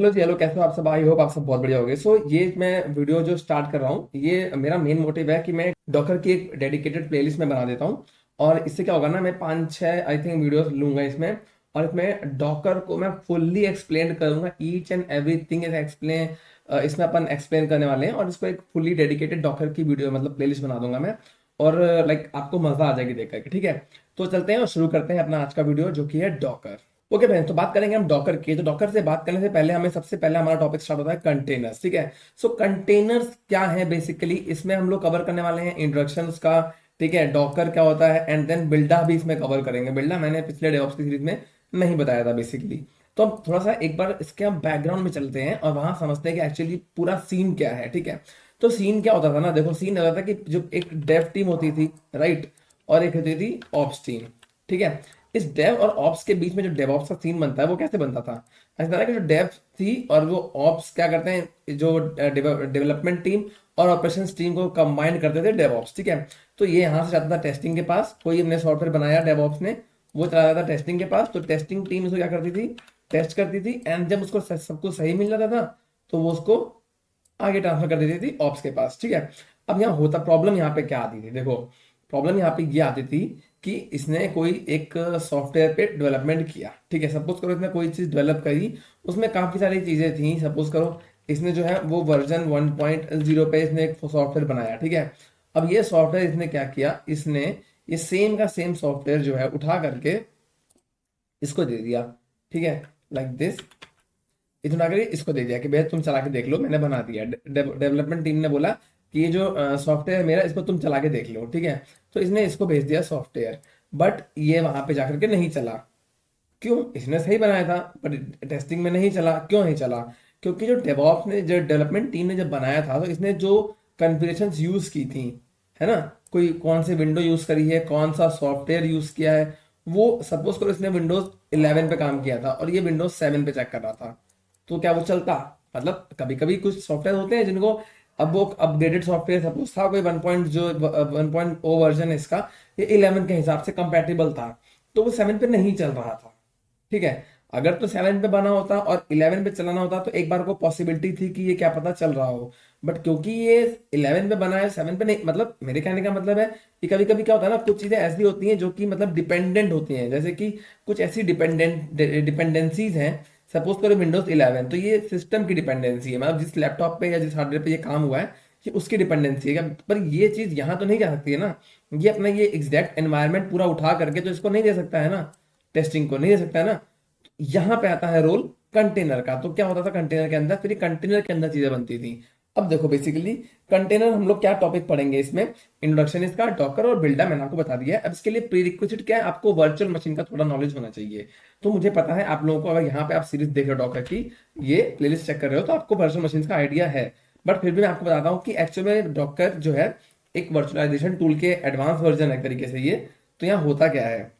Hello जी, hello, कैसे हो आप सब? आई होप आप सब बहुत बढ़िया होंगे। ये मैं वीडियो जो स्टार्ट कर रहा हूँ, ये मेरा मेन मोटिव है कि मैं डॉकर की एक डेडिकेटेड प्लेलिस्ट में बना देता हूँ। और इससे क्या होगा ना, मैं 5-6 आई थिंक वीडियोस लूंगा इसमें। और इसमें डॉकर को मैं फुल्ली एक्सप्लेन करूंगा, each and everything is explain. इसमें अपन एक्सप्लेन करने वाले हैं और इसको एक फुल्ली डेडिकेटेड डॉकर की वीडियो मतलब प्लेलिस्ट बना दूंगा मैं। और लाइक आपको मजा आ जाएगी देख करके, ठीक है। तो चलते हैं और शुरू करते हैं अपना आज का वीडियो जो कि है डॉकर। ओके फ्रेंड्स, तो बात करेंगे हम डॉकर की। तो डॉकर से बात करने से पहले हमें सबसे पहले हमारा टॉपिक स्टार्ट होता है कंटेनर्स, ठीक है। कंटेनर्स क्या है बेसिकली, इसमें हम लोग कवर करने वाले हैं इंट्रोडक्शन का, ठीक है। डॉकर क्या होता है एंड देन बिल्डा भी इसमें कवर करेंगे। बिल्डा मैंने पिछले डेवॉप्स की सीरीज में नहीं बताया था बेसिकली। तो हम थोड़ा सा एक बार इसके हम बैकग्राउंड में चलते हैं और वहां समझते हैं कि एक्चुअली पूरा सीन क्या है, ठीक है। तो सीन क्या होता था ना, देखो सीन होता था कि जो एक डेव टीम होती थी, राइट, और एक होती थी ऑप्स टीम, ठीक है। इस डेव और ऑप्स के बीच में जो डेवऑप्स का सीन बनता है वो कैसे बनता था? ऐसा था कि जो डेव थी और वो ऑप्स क्या करते हैं, जो डेवलपमेंट टीम और ऑपरेशंस टीम को कंबाइन करते थे डेवऑप्स, ठीक है। तो ये यहाँ से जाता था टेस्टिंग के पास, कोई हमने सॉफ्टवेयर बनाया डेवऑप्स ने, वो चला जाता था टेस्टिंग के पास। तो टेस्टिंग टीम उसको क्या करती थी, टेस्ट करती थी एंड जब उसको सब कुछ सही मिल जाता था तो वो उसको आगे ट्रांसफर कर देती थी ऑप्स के पास, ठीक है। अब यहाँ होता प्रॉब्लम यहाँ पे क्या आती थी, देखो प्रॉब्लम यहाँ पे ये आती थी कि इसने कोई एक सॉफ्टवेयर पे डेवलपमेंट किया, ठीक है। सपोज करो इसने कोई चीज डेवलप करी, उसमें काफी सारी चीजें थी। सपोज करो इसने जो है वो वर्जन 1.0 पे इसने एक सॉफ्टवेयर बनाया, ठीक है। अब ये सॉफ्टवेयर इसने क्या किया, इसने ये सेम का सेम सॉफ्टवेयर जो है उठा करके इसको दे दिया, ठीक है, लाइक दिस। इतना करके इसको दे दिया कि भैया तुम चला के देख लो, मैंने बना दिया। डेवलपमेंट टीम ने बोला कि ये जो सॉफ्टवेयर मेरा, इसको तुम चला के देख लो, ठीक है। तो इसने इसको भेज दिया सॉफ्टवेयर, बट ये वहां पे जाकर के नहीं चला। क्यों? इसने सही बनाया था बट टेस्टिंग में नहीं चला। क्यों नहीं चला? क्योंकि जो डेवॉप्स ने, जो डेवलपमेंट टीम ने जब बनाया था, तो इसने जो कॉन्फ़िगरेशंस यूज की थी, है ना, कोई कौन सी विंडो यूज करी है, कौन सा सॉफ्टवेयर यूज किया है, वो सपोज करो इसने विंडोज 11 पे काम किया था और ये विंडोज 7 पे चेक कर रहा था, तो क्या वो चलता? मतलब कभी कभी कुछ सॉफ्टवेयर होते हैं जिनको, अब वो अपडेटेड सॉफ्टवेयर सपोज था कोई 1.0 वर्जन है इसका, ये 11 के हिसाब से कंपैटिबल था, तो वो 7 पे नहीं चल रहा था, ठीक है। अगर तो 7 पे बना होता और 11 पे चलाना होता तो एक बार को पॉसिबिलिटी थी कि ये क्या पता चल रहा हो। बट क्योंकि ये 11 पे बना है, 7 पे नहीं, मतलब मेरे कहने का मतलब है कि कभी कभी क्या होता है ना, कुछ चीजें ऐसी होती हैं जो कि मतलब डिपेंडेंट होती हैं, जैसे कि कुछ ऐसी डिपेंडेंसीज हैं। सपोज करो विंडोज 11, तो ये सिस्टम की डिपेंडेंसी है, मतलब जिस लैपटॉप पे या जिस हार्डवेयर पे ये काम हुआ है, ये उसकी डिपेंडेंसी है क्या? पर ये चीज यहाँ तो नहीं जा सकती है ना। ये अपना ये एग्जैक्ट एनवायरनमेंट पूरा उठा करके तो इसको नहीं दे सकता है ना, टेस्टिंग को नहीं दे सकता है ना। यहां पे आता है रोल कंटेनर का। तो क्या होता था कंटेनर के अंदर, फिर कंटेनर के अंदर चीजें बनती थी। अब देखो बेसिकली कंटेनर हम लोग क्या टॉपिक पढ़ेंगे इसमें, इंट्रोडक्शन इसका, डॉकर और बिल्डा मैंने आपको बता दिया है। अब इसके लिए प्री रिक्विजिट क्या है, आपको वर्चुअल मशीन का थोड़ा नॉलेज होना चाहिए। तो मुझे पता है आप लोगों को, अगर यहाँ पे आप सीरीज देख रहे हो डॉकर की, ये प्लेलिस्ट चेक कर रहे हो, तो आपको वर्चुअल मशीन का आइडिया है। बट फिर भी मैं आपको बताता हूँ कि एक्चुअल में डॉकर जो है एक वर्चुअलाइजेशन टूल के एडवांस वर्जन है एक तरीके से ये। तो यहाँ होता क्या है,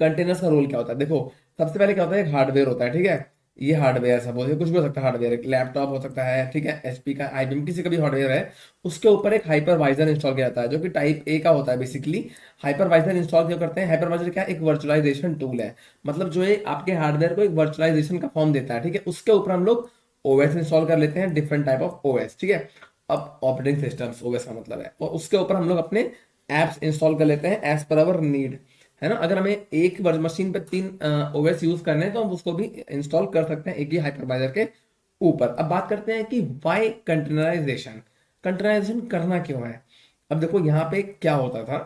कंटेनर्स का रोल क्या होता है, देखो सबसे पहले क्या होता है, एक हार्डवेयर होता है, ठीक है। ये हार्डवेयर सपोज कुछ भी हो सकता है, हार्डवेयर एक लैपटॉप हो सकता है, ठीक है, एचपी का, आईबीएम, किसी का भी हार्डवेयर है। उसके ऊपर एक हाइपरवाइजर इंस्टॉल किया जाता है जो कि टाइप ए का होता है बेसिकली। हाइपरवाइजर इंस्टॉल क्यों करते हैं? हाइपरवाइजर क्या है, एक वर्चुअलाइजेशन टूल है, मतलब जो है आपके हार्डवेयर को एक वर्चुअलाइजेशन का फॉर्म देता है, ठीक है। उसके ऊपर हम लोग ओएस इंस्टॉल कर लेते हैं, डिफरेंट टाइप ऑफ ओएस, ठीक है। अब ऑपरेटिंग सिस्टम्स ओएस का मतलब है, और उसके ऊपर हम लोग अपने एप्स इंस्टॉल कर लेते हैं एज पर अवर नीड, है ना। अगर हमें एक मशीन पे 3 ओएस यूज करने हैं तो हम उसको भी इंस्टॉल कर सकते हैं एक ही हाइपरवाइजर के ऊपर। अब बात करते हैं कि वाई कंटेनराइजेशन, कंटेनराइजेशन करना क्यों है। अब देखो यहाँ पे क्या होता था,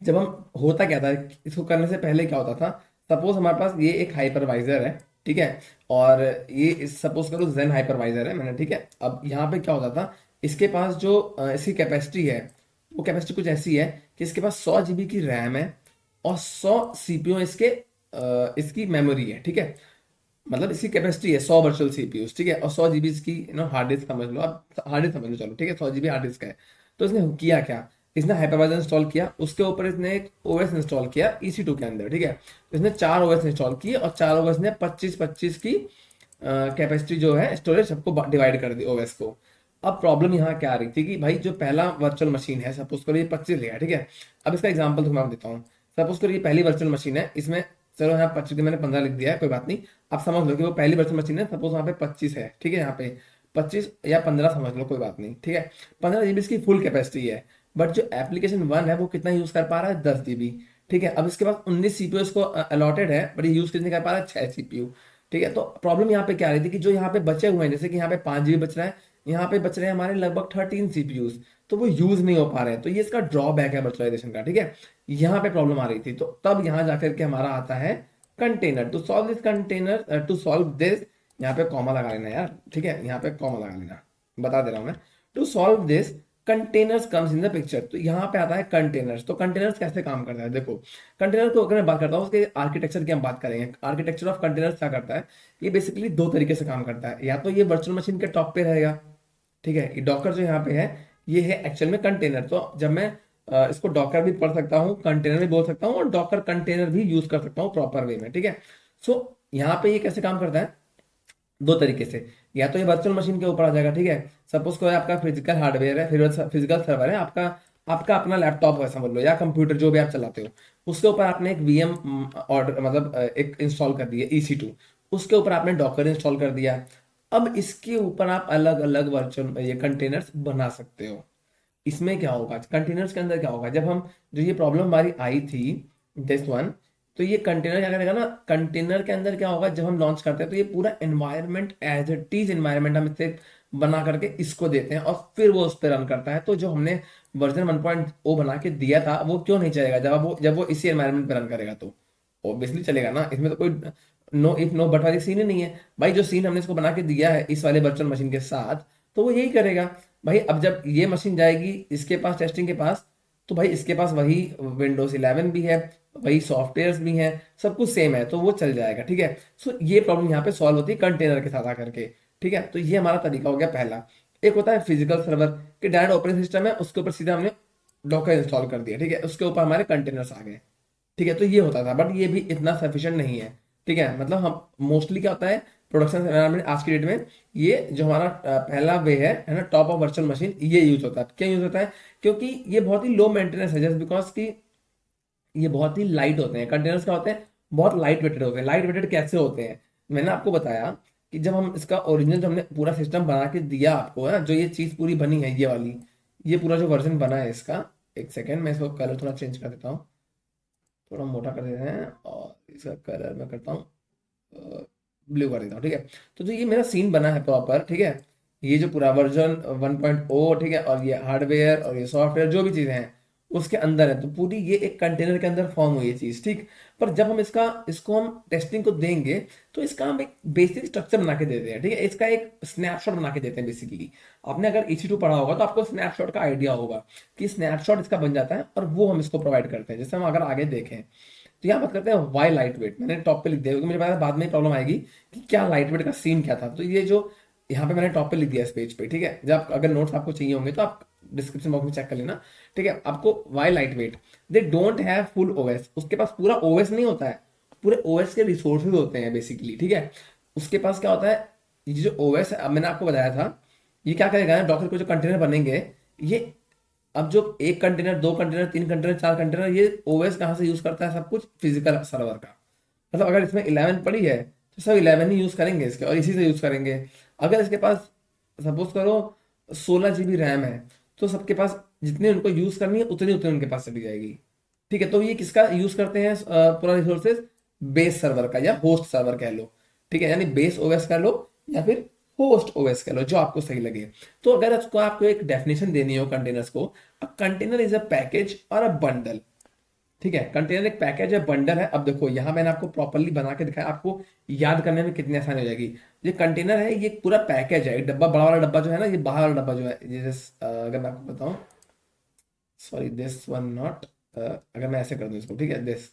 जब हम, होता क्या था, इसको करने से पहले क्या होता था, सपोज हमारे पास ये एक हाइपरवाइजर है, ठीक है, और ये सपोज करो जेन हाइपरवाइजर है मैंने, ठीक है। अब यहाँ पे क्या होता था, इसके पास जो इसकी कैपेसिटी है, वो कैपेसिटी कुछ ऐसी है कि इसके पास 100 GB की रैम है और 100 सीपीयू इसके, इसकी मेमोरी है, ठीक है। मतलब इसकी कैपेसिटी है 100 वर्चुअल सीपीयू, ठीक है, और 100 GB इसकी हार्ड डिस्क समझ लो, अब हार्ड डिस्क समझ लो, चलो ठीक है, 100 GB हार्ड डिस्क है। तो इसने किया क्या, इसने हाइपरवाइजर इंस्टॉल किया, उसके ऊपर इसने एक ओएस इंस्टॉल किया EC2 के अंदर, ठीक है। इसने 4 ओएस इंस्टॉल किए और 4 ओएस ने 25-25 की कैपेसिटी जो है स्टोरेज सबको डिवाइड कर दी ओएस को। अब प्रॉब्लम यहाँ क्या आ रही थी कि भाई जो पहला वर्चुअल मशीन है, सपोज करो ये 25 लिया, ठीक है। अब इसका एग्जांपल तुम्हें मैं देता हूँ। सपोज करो ये पहली वर्चुअल मशीन है, इसमें, चलो यहाँ 25 मैंने 15 लिख दिया है, कोई बात नहीं। आप समझ लो कि वो पहली वर्चुअल मशीन है, सपोज वहाँ पे 25 है, ठीक है, यहाँ पे 25 या 15 समझ लो, कोई बात नहीं, ठीक है, 15 GB इसकी फुल कैपेसिटी है। बट जो एप्लीकेशन 1 है वो कितना यूज कर पा रहा है, 10 GB, ठीक है। अब इसके पास 19 CPU इसको अलॉटेड है, बट ये यूज कितने कर पा रहा है, 6 CPU, ठीक है। तो प्रॉब्लम यहाँ पे क्या आ रही थी कि जो यहाँ पे बचे हुए हैं, जैसे कि यहाँ पे 5 GB बच रहा है, यहाँ पे बच रहे हैं हमारे लगभग 13 CPUs, तो वो यूज नहीं हो पा रहे हैं, तो ये इसका ड्रॉबैक है वर्चुअलाइजेशन का, ठीक है। यहाँ पे प्रॉब्लम आ रही थी, तो तब यहाँ जाकर के हमारा आता है container. To solve this container, to solve this, यहाँ पे कॉमा लगा लेना यार, ठीक है, यहाँ पे कॉमा लगा लेना, बता दे रहा हूँ मैं। To solve this containers comes in the picture, तो यहाँ पे आता है कंटेनर्स। तो कंटेनर्स कैसे काम करता है, देखो, कंटेनर को अगर मैं बात करता हूँ उसके आर्किटेक्चर की हम बात करेंगे। आर्किटेक्चर ऑफ कंटेनर्स क्या करता है, ये बेसिकली दो तरीके से काम करता है। या तो ये वर्चुअल मशीन के टॉप पे रहेगा, ठीक है, ये डॉकर जो यहाँ पे है, ये है एक्चुअल में कंटेनर। तो जब मैं इसको डॉकर भी पढ़ सकता हूँ, कंटेनर भी बोल सकता हूँ, और डॉकर कंटेनर भी यूज कर सकता हूँ प्रॉपर वे में, ठीक है। सो यहाँ पे ये कैसे काम करता है, दो तरीके से। या तो ये वर्चुअल मशीन के ऊपर आ जाएगा, ठीक है, सपोज कोई आपका फिजिकल हार्डवेयर है, फिर फिजिकल सर्वर है आपका, आपका अपना लैपटॉप है समझ लो, या कंप्यूटर जो भी आप चलाते हो, उसके ऊपर आपने एक वीएम ऑर्डर मतलब एक इंस्टॉल कर दिया, EC2, उसके ऊपर आपने डॉकर इंस्टॉल कर दिया। अब इसके ऊपर आप अलग अलग वर्चुअल ये कंटेनर्स बना सकते हो। इसमें क्या होगा, कंटेनर्स के अंदर क्या होगा, जब हम जो ये प्रॉब्लम हमारी आई थी दिस वन, तो ये कंटेनर क्या करेगा ना, कंटेनर के अंदर क्या होगा, जब हम लॉन्च करते हैं तो ये पूरा environment as it is environment हम इसे बना करके इसको देते हैं, और फिर वो उस पर रन करता है। तो जो हमने वर्जन 1.0 बना के दिया था वो क्यों नहीं चलेगा, जब वो इसी एनवायरनमेंट पे रन करेगा तो ऑब्वियसली चलेगा ना। इसमें तो कोई नो इफ नो बट वाली सीन ही नहीं है भाई। जो सीन हमने इसको बना के दिया है इस वाले वर्चुअल मशीन के साथ, तो वो यही करेगा भाई। अब जब ये मशीन जाएगी इसके पास टेस्टिंग के पास, तो भाई इसके पास वही विंडोज 11 भी है, वही सॉफ्टवेयर भी हैं, सब कुछ सेम है, तो वो चल जाएगा, ठीक है। सो ये प्रॉब्लम यहाँ पे सॉल्व होती है कंटेनर के साथ आकर के, ठीक है। तो ये हमारा तरीका हो गया पहला। एक होता है फिजिकल सर्वर कि डायरेक्ट ऑपरेटिंग सिस्टम है, उसके ऊपर सीधा हमने डॉकर इंस्टॉल कर दिया, ठीक है, उसके ऊपर हमारे कंटेनर्स आ गए, ठीक है। तो ये होता था, बट ये भी इतना सफिशिएंट नहीं है, ठीक है। मतलब हम मोस्टली क्या होता है प्रोडक्शन एनवायरनमेंट आज की डेट में, ये जो हमारा पहला वे है ना, टॉप ऑफ वर्चुअल मशीन, ये यूज होता है। क्या यूज होता है, क्योंकि ये बहुत ही लो मेंटेनेंस है, जस्ट बिकॉज की ये बहुत ही लाइट होते हैं। कंटेनर्स क्या होते हैं, बहुत लाइट वेटेड होते हैं। लाइट वेटेड कैसे होते हैं, मैंने आपको बताया कि जब हम इसका ओरिजिनल जो हमने पूरा सिस्टम बना के दिया आपको है ना, जो ये चीज पूरी बनी है ये वाली, ये पूरा जो वर्जन बना है इसका, एक सेकेंड मैं इसको कलर थोड़ा चेंज कर देता हूँ, थोड़ा मोटा कर देते हैं, और इसका कलर मैं करता हूँ ब्लू कर देता हूँ, ठीक है। तो जो ये मेरा सीन बना है प्रॉपर, ठीक है, ये जो पूरा वर्जन 1.0, ठीक है, और ये हार्डवेयर और ये सॉफ्टवेयर जो भी चीज़ें हैं उसके अंदर है, तो पूरी ये एक कंटेनर के अंदर फॉर्म हुई है चीज़, ठीक। पर जब हम इसको हम टेस्टिंग को देंगे, तो इसका हम एक बेसिक स्ट्रक्चर बना के देते हैं, ठीक है, इसका एक स्नैपशॉट बना के देते हैं बेसिकली। आपने अगर EC2 पढ़ा होगा तो आपको स्नैपशॉट का आइडिया होगा कि स्नैपशॉट इसका बन जाता है, और वो हम इसको प्रोवाइड करते हैं। जैसे हम अगर आगे देखें, तो यहाँ बात करते हैं वाई लाइट वेट, मैंने टॉप पे लिख दिया क्योंकि मेरे पास बाद में प्रॉब्लम आएगी कि क्या लाइट वेट का सीन क्या था। तो ये जो यहाँ पे मैंने टॉप पे लिख दिया इस पेज पे, ठीक है, जब अगर नोट्स आपको चाहिए होंगे तो आप डिस्क्रिप्शन बॉक्स में चेक कर लेना, ठीक है। आपको why light weight, they don't have full OS, उसके पास पूरा ओएस नहीं होता है, पूरे ओएस के रिसोर्सेज होते हैं बेसिकली, ठीक है। उसके पास क्या होता है, ये जो ओएस है, अब मैंने आपको बताया था, ये क्या करेगा ना, डॉक्टर को जो कंटेनर बनेंगे, ये अब जो एक कंटेनर, दो कंटेनर, तीन कंटेनर, चार कंटेनर, ये ओएस कहाँ से यूज करता है, सब कुछ फिजिकल सर्वर का। मतलब अगर इसमें 11 पड़ी है तो सब 11 ही यूज करेंगे इसके, और इसी से यूज करेंगे। अगर इसके पास सपोज करो 16 GB रैम है, तो सबके पास जितने उनको यूज करनी है उतनी उतनी उनके पास चली जाएगी, ठीक है। तो ये किसका यूज करते हैं पूरा रिसोर्सेज, बेस सर्वर का या होस्ट सर्वर कह लो, ठीक है, यानी बेस ओएस कह लो या फिर होस्ट ओएस कह लो, जो आपको सही लगे। तो अगर उसको आपको एक डेफिनेशन देनी हो कंटेनर्स को, a container is a package और अ बंडल, ठीक है। कंटेनर एक पैकेज है, बंडल है। अब देखो यहाँ मैंने आपको प्रॉपरली बना के दिखाया, आपको याद करने में कितनी आसानी हो जाएगी। ये कंटेनर है, ये पूरा पैकेज है, एक डब्बा, बड़ा वाला डब्बा जो है ना, ये बाहर वाला डब्बा जो है, ये अगर मैं आपको बताऊं, सॉरी दिस वन नॉट, अगर मैं ऐसे कर दूं इसको, ठीक है, दिस,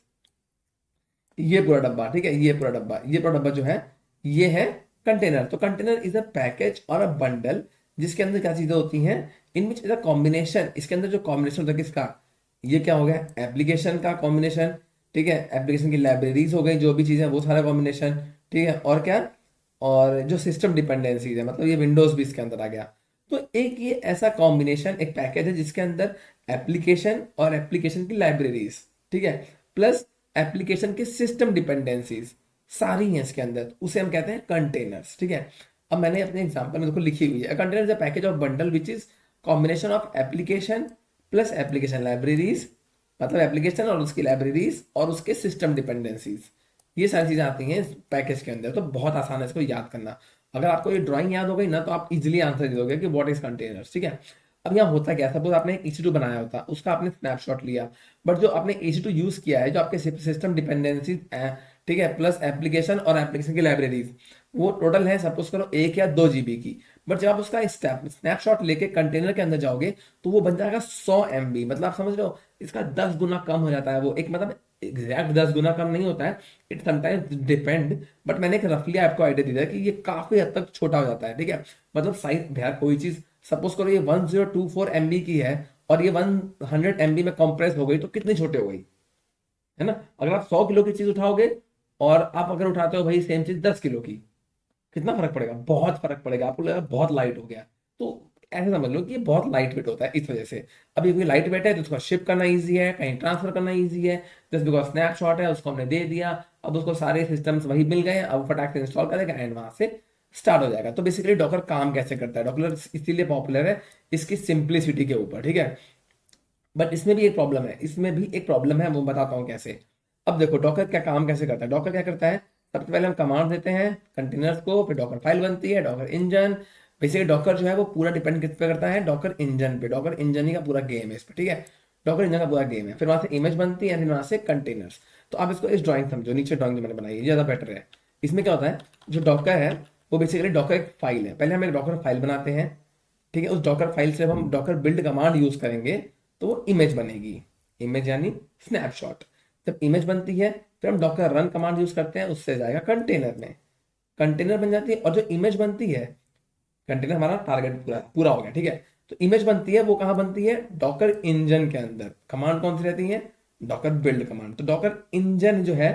ये पूरा डब्बा, ठीक है, ये पूरा डब्बा, ये पूरा डब्बा जो है, ये है कंटेनर। तो कंटेनर इज अ पैकेज और अ बंडल, जिसके अंदर क्या चीजें होती हैं, इन विच इज अ कॉम्बिनेशन, इसके अंदर जो कॉम्बिनेशन होता है किसका, ये क्या हो गया, एप्लीकेशन का कॉम्बिनेशन, ठीक है, एप्लीकेशन की लाइब्रेरीज हो गई, जो भी चीजें वो सारा कॉम्बिनेशन, ठीक है, और क्या, और जो सिस्टम डिपेंडेंसीज है, मतलब ये विंडोज भी इसके अंदर आ गया। तो एक ये ऐसा कॉम्बिनेशन, एक पैकेज है जिसके अंदर एप्लीकेशन और एप्लीकेशन की लाइब्रेरीज, ठीक है, प्लस एप्लीकेशन के सिस्टम डिपेंडेंसीज, सारी हैं इसके अंदर, उसे हम कहते हैं कंटेनर्स। ठीक है, अब मैंने अपने एग्जांपल में देखो लिखी हुई है, container is a package of bundle which is combination of application plus application libraries, मतलब एप्लीकेशन और उसकी लाइब्रेरीज और उसके सिस्टम डिपेंडेंसीज, ये सारी चीजें आती हैं इस पैकेज के अंदर। तो बहुत आसान है इसको याद करना। अगर आपको ये ड्राइंग याद हो गई ना तो आप इजिली आंसर दे दोगे कि व्हाट इज कंटेनर्स। ठीक है, अब यहाँ होता क्या, सपोज आपने EC2 बनाया होता, उसका आपने स्नैपशॉट लिया, बट जो आपने EC2 यूज किया है, जो आपके सिस्टम डिपेंडेंसी, ठीक है, प्लस एप्लीकेशन और एप्लीकेशन की लाइब्रेरीज, वो टोटल है सपोज करो 1 या 2 GB की। बट जब आप उसका स्नैपशॉट लेके कंटेनर के अंदर जाओगे तो वो बन जाएगा 100 MB, मतलब आप समझ रहे हो, इसका 10 गुना कम हो जाता है वो। एक मतलब एग्जैक्ट 10 गुना कम नहीं होता है, इट समटाइम्स डिपेंड, बट मैंने एक रफली आपको आइडिया दिया है कि ये काफी हद तक छोटा हो जाता है। ठीक है, मतलब साइज भैया कोई चीज सपोज करो ये 1024 MB की है और ये 100 MB में कंप्रेस हो गई तो कितनी छोटी हो गई, है ना। अगर आप 100 किलो की चीज उठाओगे और आप अगर उठाते हो भाई सेम चीज 10 किलो की, कितना फर्क पड़ेगा, बहुत फर्क पड़ेगा, आपको लगेगा बहुत लाइट हो गया। तो ऐसे समझ लो कि ये बहुत लाइट वेट होता है इस वजह से। अब ये कोई लाइट वेट है तो उसको शिप करना ईजी है, कहीं ट्रांसफर करना ईजी है, जस्ट बिकॉज स्नैपशॉट है उसको हमने दे दिया, अब उसको सारे सिस्टम्स वही मिल गए, अब फटाक से इंस्टॉल करेगा एंड वहां से स्टार्ट हो जाएगा। तो बेसिकली डॉकर काम कैसे करता है, डॉकर इसीलिए पॉपुलर है इसकी सिंप्लिसिटी के ऊपर। ठीक है, बट इसमें भी एक प्रॉब्लम है, इसमें भी एक प्रॉब्लम है, वो बताता हूँ कैसे। अब देखो डॉकर क्या काम कैसे करता है, डॉकर क्या करता है, सबसे पहले हम कमांड देते हैं कंटेनर्स को, फिर डॉकर फाइल बनती है, डॉकर इंजन। बेसिकली डॉकर जो है वो पूरा डिपेंड किस पे करता है, डॉकर इंजन पे, डॉकर इंजन ही का पूरा गेम है इस पे। ठीक है, डॉकर इंजन का पूरा गेम है, फिर वहां से इमेज बनती है, फिर वहां से कंटेनर्स। तो आप इसको इस ड्राइंग समझो, नीचे ड्राइंग जो मैंने बनाई है ज्यादा बेटर है। इसमें क्या होता है, जो डॉकर है वो बेसिकली डॉकर एक फाइल है, पहले हम एक डॉकर फाइल बनाते हैं। ठीक है, उस डॉकर फाइल से जब हम डॉकर बिल्ड कमांड यूज करेंगे तो वो इमेज बनेगी, इमेज यानी स्नैपशॉट। जब इमेज बनती है फिर हम डॉकर रन कमांड यूज करते हैं, उससे जाएगा कंटेनर में, कंटेनर बन जाती है। और जो इमेज बनती है, कंटेनर हमारा टारगेट पूरा पूरा हो गया। ठीक है, तो इमेज बनती है वो कहाँ बनती है, डॉकर इंजन के अंदर। कमांड कौन सी रहती है, डॉकर बिल्ड कमांड। तो डॉकर इंजन जो है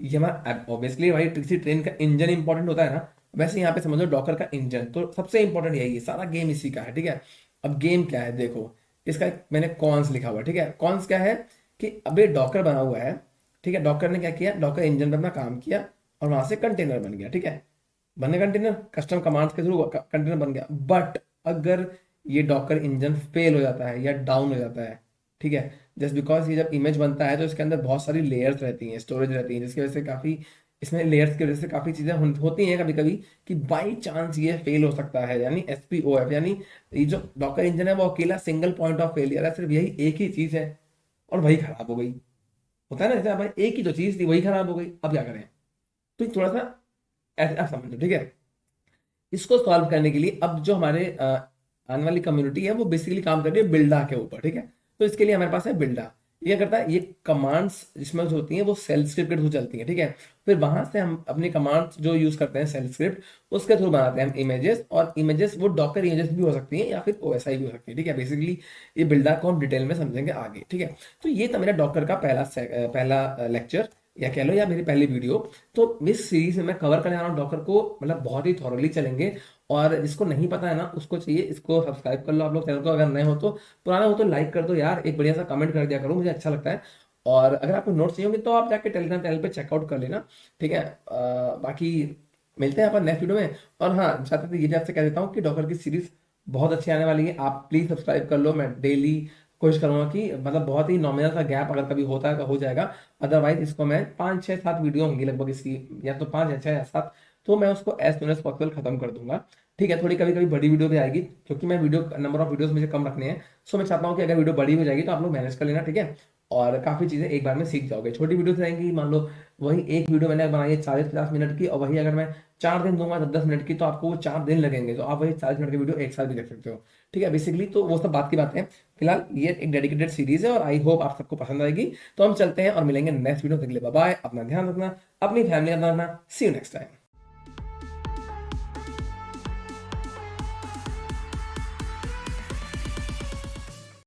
ये हमारा ऑब्वियसली भाई किसी ट्रेन का इंजन इंपॉर्टेंट होता है ना, वैसे यहाँ पे समझो डॉकर का इंजन तो सबसे इंपॉर्टेंट यही है, सारा गेम इसी का है। ठीक है, अब गेम क्या है देखो, इसका मैंने कॉन्स लिखा हुआ है। ठीक है, कॉन्स क्या है कि अबे डॉकर बना हुआ है, ठीक है, डॉकर ने क्या किया, डॉकर इंजन पर अपना काम किया और वहां से कंटेनर बन गया। ठीक है, बने कंटेनर कस्टम कमांड्स के थ्रू कंटेनर बन गया। बट अगर ये डॉकर इंजन फेल हो जाता है या डाउन हो जाता है, ठीक है, जस्ट बिकॉज ये जब इमेज बनता है तो इसके अंदर बहुत सारी लेयर्स रहती हैं, स्टोरेज रहती है, जिसकी वजह से काफी इसमें लेयर्स की वजह से काफी चीजें होती हैं कभी कभी कि बाई चांस ये फेल हो सकता है, यानी SPOF, यानी ये जो डॉकर इंजन है वो अकेला सिंगल पॉइंट ऑफ फेलियर है, सिर्फ यही एक ही चीज है और वही खराब हो गई। होता है ना, जैसे भाई एक ही जो चीज थी वही खराब हो गई, अब क्या करें। तो ये थोड़ा सा ऐसे आप समझो। ठीक है, इसको सॉल्व करने के लिए अब जो हमारे आने वाली कम्युनिटी है वो बेसिकली काम कर रही है बिल्डा के ऊपर। ठीक है, तो इसके लिए हमारे पास है बिल्डा। ये करता है, ये कमांड्स जिसमें जो होती हैं वो सेल स्क्रिप्ट के थ्रू चलती हैं। ठीक है, फिर वहां से हम अपनी कमांड्स जो यूज करते हैं सेल स्क्रिप्ट, उसके थ्रू बनाते हैं हम इमेजेस। और इमेजेस वो डॉकर इमेजेस भी हो सकती हैं या फिर OSI भी हो सकती है। ठीक है, बेसिकली ये बिल्डा को हम डिटेल में समझेंगे आगे। ठीक है, तो ये था मेरा डॉकर का पहला लेक्चर या कह लो या मेरी पहली वीडियो। तो इस सीरीज में मैं कवर करने वाला हूँ डॉकर को, मतलब बहुत ही थॉरली चलेंगे। और जिसको नहीं पता है ना उसको चाहिए इसको सब्सक्राइब कर लो आप लोग चैनल को, अगर नए हो तो, पुराना हो तो लाइक कर दो यार, एक बढ़िया सा कमेंट कर दिया करो, मुझे अच्छा लगता है। और अगर आपको नोट्स चाहिए होंगे तो आप जाके टेलीग्राम चैनल पे चेकआउट कर लेना। ठीक है, बाकी मिलते हैं अपन नेक्स्ट वीडियो में। और हाँ, साथ ही ये भी आपसे कह देता हूँ कि डॉकर की सीरीज बहुत अच्छी आने वाली है, आप प्लीज सब्सक्राइब कर लो। मैं डेली कोशिश करूंगा कि मतलब बहुत ही नॉमिनल सा गैप अगर कभी होता है तो हो जाएगा, अदरवाइज इसको मैं 5 6 7 वीडियो होंगी लगभग इसकी, या तो 5 या 6 या 7, तो मैं उसको एज सुन एज पॉसिबल खत्म कर दूंगा। ठीक है, थोड़ी कभी कभी बड़ी वीडियो भी आएगी क्योंकि मैं वीडियो नंबर ऑफ वीडियोस मुझे कम रखने हैं। सो मैं चाहता हूँ कि अगर वीडियो बड़ी हो जाएगी तो आप लोग मैनेज कर लेना। ठीक है, और काफी चीजें एक बार में सीख जाओगे। छोटी वीडियोस रहेंगी, मान लो वही एक वीडियो मैंने बनाई है 40 50 मिनट की, और वही अगर मैं 4 दिन दूंगा 10 10 मिनट की, तो आपको वो 4 दिन लगेंगे, तो आप वही 40 मिनट की वीडियो एक साथ भी देख सकते हो। ठीक है, बेसिकली तो वो सब बात की बात है। फिलहाल ये एक डेडिकेटेड सीरीज है और आई होप आप सबको पसंद आएगी। तो हम चलते हैं और मिलेंगे नेक्स्ट वीडियो, तक के लिए बाय बाय, अपना ध्यान रखना, अपनी फैमिली का ध्यान रखना, सी यू नेक्स्ट टाइम।